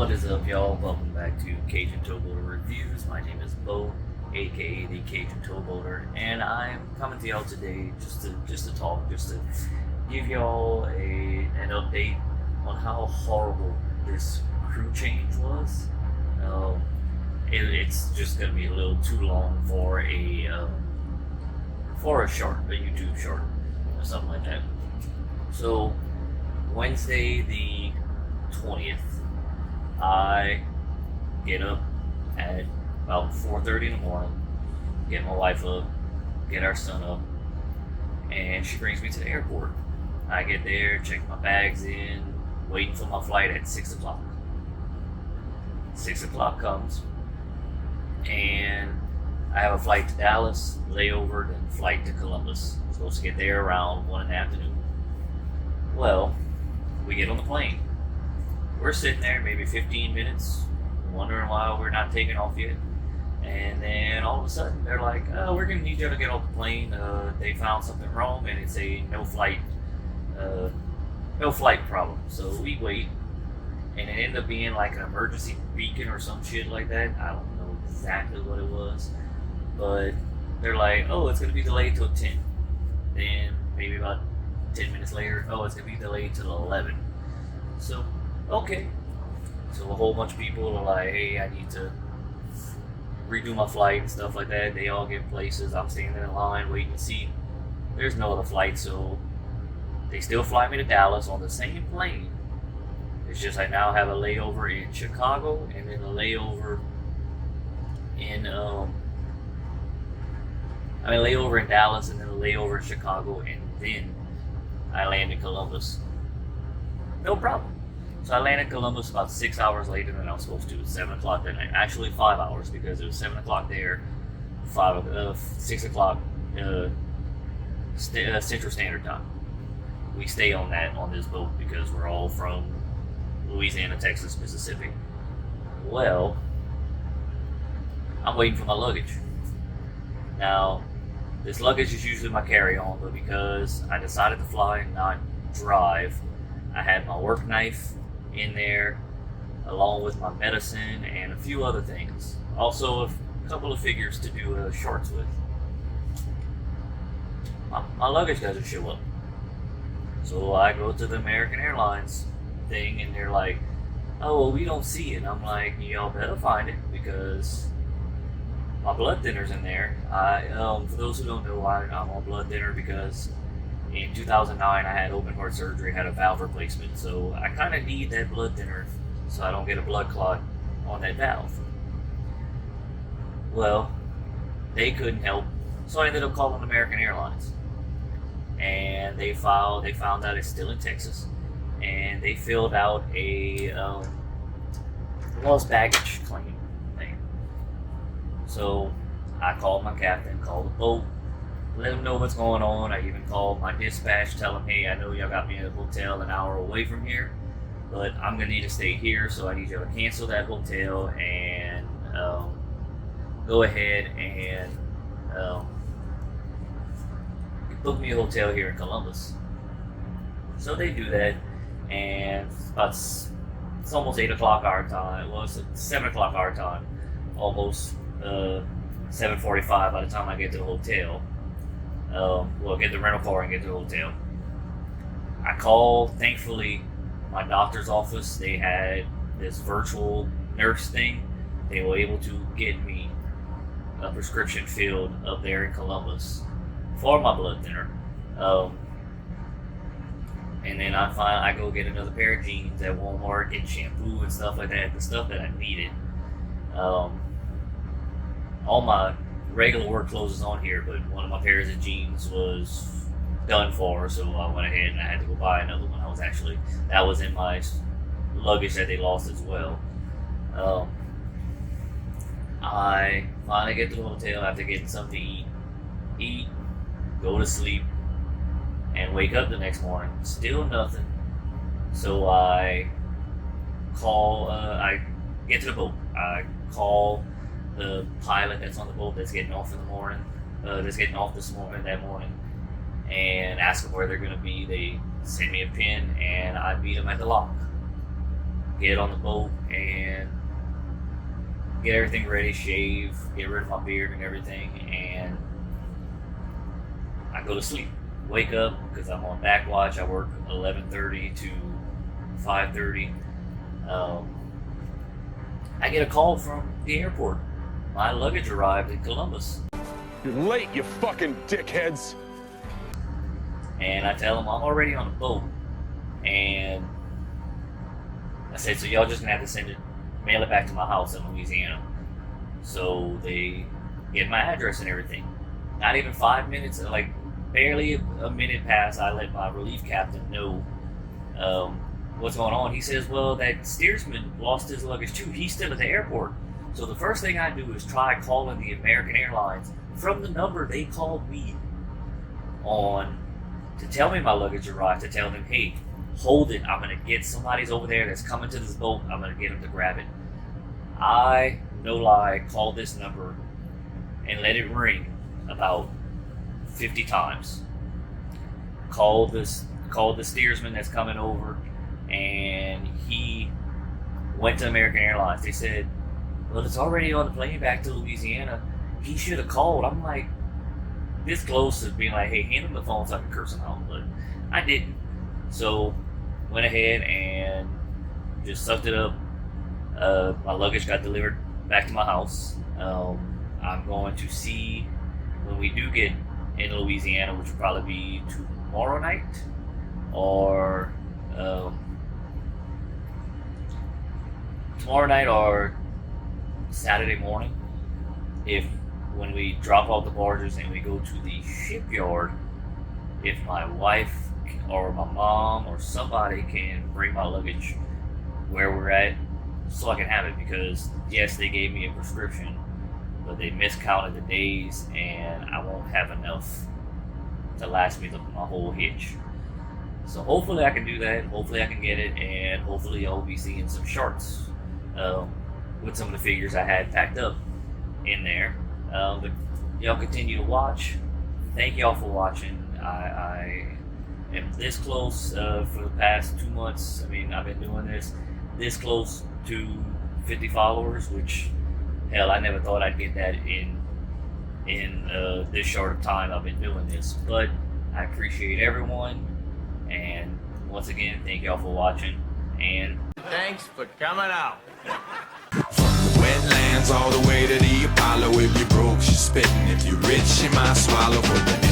What is up, y'all? Welcome back to Cajun Towboater Reviews. My name is Bo, aka the Cajun Towboater, and I'm coming to y'all today just to give y'all an update on how horrible this crew change was. Um, it's just gonna be a little too long for a short, a YouTube short, or something like that. So Wednesday the 20th. I get up at about 4:30 in the morning, get my wife up, get our son up, and she brings me to the airport. I get there, check my bags in, waiting for my flight at 6 o'clock. 6 o'clock comes, and I have a flight to Dallas, layover, then flight to Columbus. I'm supposed to get there around 1 in the afternoon. Well, we get on the plane. We're sitting there maybe 15 minutes, wondering why we're not taking off yet. And then all of a sudden, they're like, oh, we're going to need you to get off the plane. They found something wrong, and it's a no flight problem. So we wait, and it ended up being like an emergency beacon or some shit like that. I don't know exactly what it was. But they're like, oh, it's going to be delayed till 10. Then maybe about 10 minutes later, oh, it's going to be delayed till 11. So okay. So a whole bunch of people are like, hey, I need to redo my flight and stuff like that. They all get places. I'm standing in line waiting to see. There's no other flight, so they still fly me to Dallas on the same plane. It's just I now have a layover in Chicago and then a layover in layover in Dallas and then a layover in Chicago, and then I land in Columbus. No problem. So I landed in Columbus about 6 hours later than I was supposed to. At 7 o'clock that night. Actually 5 hours, because it was 7 o'clock there, 6 o'clock Central Standard Time. We stay on this boat because we're all from Louisiana, Texas, Mississippi. Well, I'm waiting for my luggage. Now, this luggage is usually my carry-on, but because I decided to fly and not drive, I had my work knife in there, along with my medicine and a few other things. Also, a couple of figures to do shorts with. My luggage doesn't show up. So I go to the American Airlines thing, and they're like, oh, well, we don't see it. I'm like, y'all better find it, because my blood thinner's in there. For those who don't know, I'm on blood thinner because in 2009, I had open heart surgery, had a valve replacement, so I kind of need that blood thinner so I don't get a blood clot on that valve. Well, they couldn't help, so I ended up calling American Airlines, and they found out it's still in Texas, and they filled out a lost baggage claim thing. So I called my captain, called the boat, let them know what's going on. I even called my dispatch, tell them, hey, I know y'all got me at a hotel an hour away from here, but I'm going to need to stay here, so I need y'all to cancel that hotel and go ahead and book me a hotel here in Columbus. So they do that, and it's almost 8 o'clock our time. Well, it's 7 o'clock our time, almost 7:45 by the time I get to the hotel. Get the rental car and get to the hotel. I called, thankfully, my doctor's office. They had this virtual nurse thing. They were able to get me a prescription filled up there in Columbus for my blood thinner. And then I go get another pair of jeans at Walmart, get shampoo and stuff like that, the stuff that I needed. All my regular work clothes is on here, but one of my pairs of jeans was done for, so I went ahead and I had to go buy another one. That was in my luggage that they lost as well. I finally get to the hotel after getting something to eat, go to sleep, and wake up the next morning. Still nothing. So I get to the boat. I call the pilot that's on the boat that's getting off in the morning, that morning, and ask them where they're going to be. They send me a pin, and I meet them at the lock. get on the boat, and get everything ready, shave, get rid of my beard and everything, and I go to sleep. Wake up because I'm on back watch. I work 11:30 to 5:30. I get a call from the airport. My luggage arrived in Columbus. You're late, you fucking dickheads. And I tell them I'm already on the boat. And I said, so y'all just gonna have to send it, mail it back to my house in Louisiana. So they get my address and everything. Not even 5 minutes, like barely a minute past, I let my relief captain know what's going on. He says, well, that steersman lost his luggage too. He's still at the airport. So the first thing I do is try calling the American Airlines from the number they called me on to tell me my luggage arrived, to tell them, hey, hold it. I'm going to get somebody's over there that's coming to this boat. I'm going to get them to grab it. I, no lie, called this number and let it ring about 50 times. Called the steersman that's coming over, and he went to American Airlines. They said, well, it's already on the plane back to Louisiana. He should have called. I'm like, this close to being like, hey, hand him the phone so I can curse him out, but I didn't. So went ahead and just sucked it up. My luggage got delivered back to my house. I'm going to see when we do get in Louisiana, which will probably be tomorrow night or Saturday morning. If when we drop off the barges and we go to the shipyard, if my wife or my mom or somebody can bring my luggage where we're at so I can have it, because yes, they gave me a prescription, but they miscounted the days and I won't have enough to last me my whole hitch. So hopefully I can do that. Hopefully I can get it, and hopefully I'll be seeing some sharks with some of the figures I had packed up in there. But y'all continue to watch. Thank y'all for watching. I am this close for the past 2 months. I mean, I've been doing this close to 50 followers, which, hell, I never thought I'd get that in this short of time I've been doing this. But I appreciate everyone, and once again, thank y'all for watching, and thanks for coming out. Wetlands all the way to the Apollo. If you're broke, she's spitting. If you're rich, she might swallow. For the